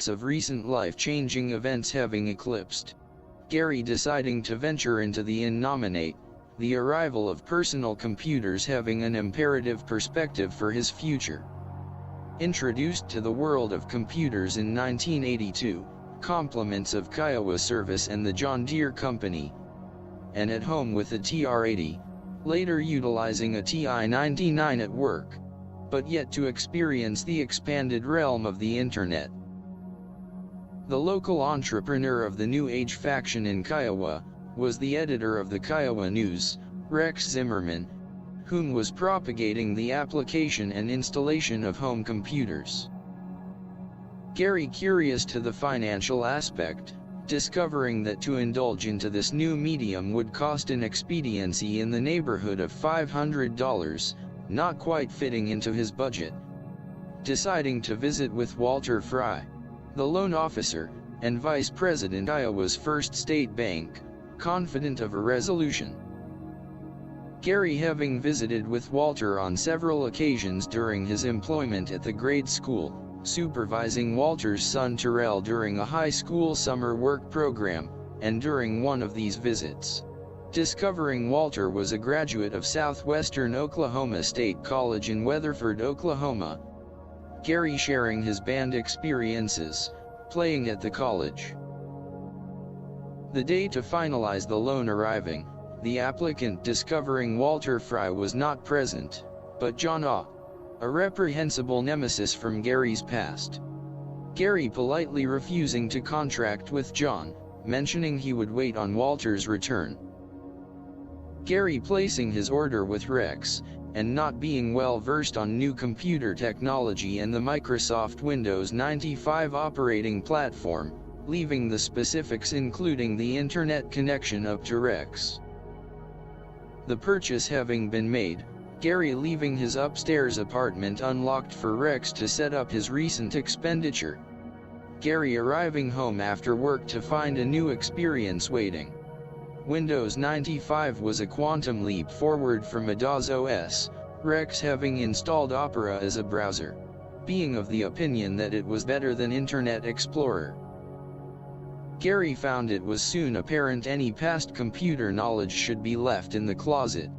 of recent life-changing events having eclipsed Gary deciding to venture into the innominate, the arrival of personal computers having an imperative perspective for his future. Introduced to the world of computers in 1982, compliments of Kiowa Service and the John Deere Company, and at home with a TR-80, later utilizing a TI-99 at work, but yet to experience the expanded realm of the Internet. The local entrepreneur of the New Age faction in Kiowa was the editor of the Kiowa News, Rex Zimmerman, whom was propagating the application and installation of home computers. Gary, curious to the financial aspect, discovering that to indulge into this new medium would cost an expediency in the neighborhood of $500, not quite fitting into his budget. Deciding to visit with Walter Fry, the loan officer, and vice president of Iowa's First State Bank, confident of a resolution. Gary, having visited with Walter on several occasions during his employment at the grade school, supervising Walter's son Terrell during a high school summer work program, and during one of these visits, discovering Walter was a graduate of Southwestern Oklahoma State College in Weatherford, Oklahoma, Gary sharing his band experiences, playing at the college. The day to finalize the loan arriving, the applicant discovering Walter Fry was not present, but John A reprehensible nemesis from Gary's past. Gary politely refusing to contract with John, mentioning he would wait on Walter's return. Gary placing his order with Rex, and not being well versed on new computer technology and the Microsoft Windows 95 operating platform, leaving the specifics including the internet connection up to Rex. The purchase having been made, Gary leaving his upstairs apartment unlocked for Rex to set up his recent expenditure. Gary arriving home after work to find a new experience waiting. Windows 95 was a quantum leap forward from a DOS OS, Rex having installed Opera as a browser, being of the opinion that it was better than Internet Explorer. Gary found it was soon apparent any past computer knowledge should be left in the closet.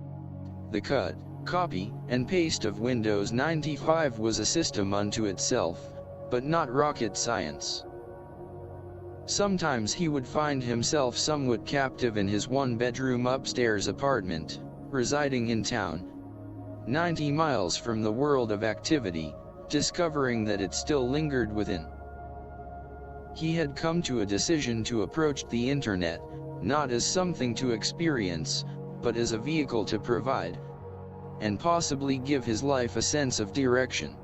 The cut, copy, and paste of Windows 95 was a system unto itself, but not rocket science. Sometimes he would find himself somewhat captive in his one-bedroom upstairs apartment, residing in town, 90 miles from the world of activity, discovering that it still lingered within. He had come to a decision to approach the internet, not as something to experience, but as a vehicle to provide, and possibly give his life a sense of direction.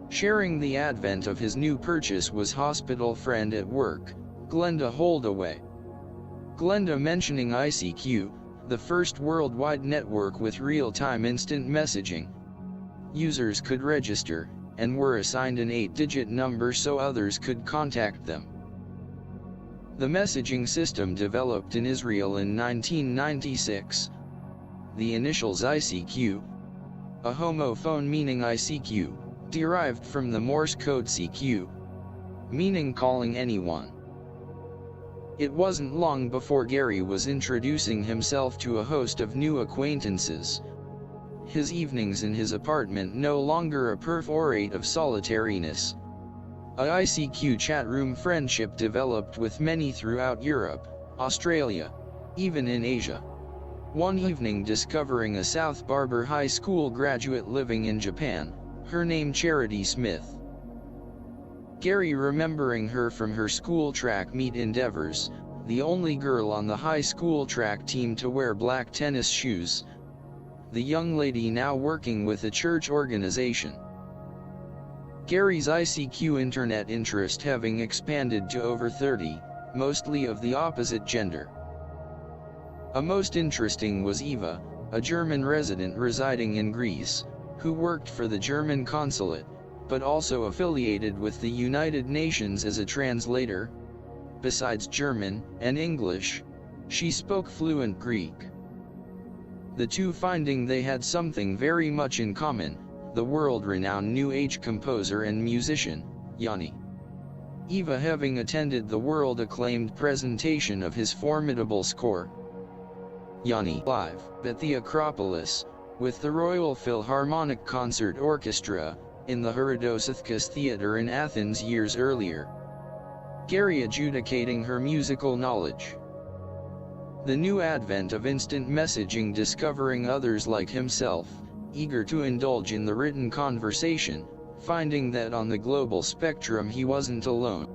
Sharing the advent of his new purchase was hospital friend at work, Glenda Holdaway. Glenda mentioning ICQ, the first worldwide network with real-time instant messaging. Users could register, and were assigned an 8-digit number so others could contact them. The messaging system developed in Israel in 1996. The initials ICQ, a homophone meaning ICQ, derived from the Morse code CQ, meaning calling anyone. It wasn't long before Gary was introducing himself to a host of new acquaintances. His evenings in his apartment no longer a perforate of solitariness. A ICQ chat room friendship developed with many throughout Europe, Australia, even in Asia. One evening discovering a South Barber High School graduate living in Japan, her name Charity Smith. Gary remembering her from her school track meet endeavors, the only girl on the high school track team to wear black tennis shoes. The young lady now working with a church organization. Gary's ICQ internet interest having expanded to over 30, mostly of the opposite gender. A most interesting was Eva, a German resident residing in Greece, who worked for the German consulate, but also affiliated with the United Nations as a translator. Besides German and English, she spoke fluent Greek. The two finding they had something very much in common, the world-renowned New Age composer and musician, Yanni. Eva having attended the world-acclaimed presentation of his formidable score, Yanni, live at the Acropolis, with the Royal Philharmonic Concert Orchestra, in the Herodosathkos Theatre in Athens years earlier. Gary adjudicating her musical knowledge. The new advent of instant messaging, discovering others like himself, eager to indulge in the written conversation, finding that on the global spectrum he wasn't alone.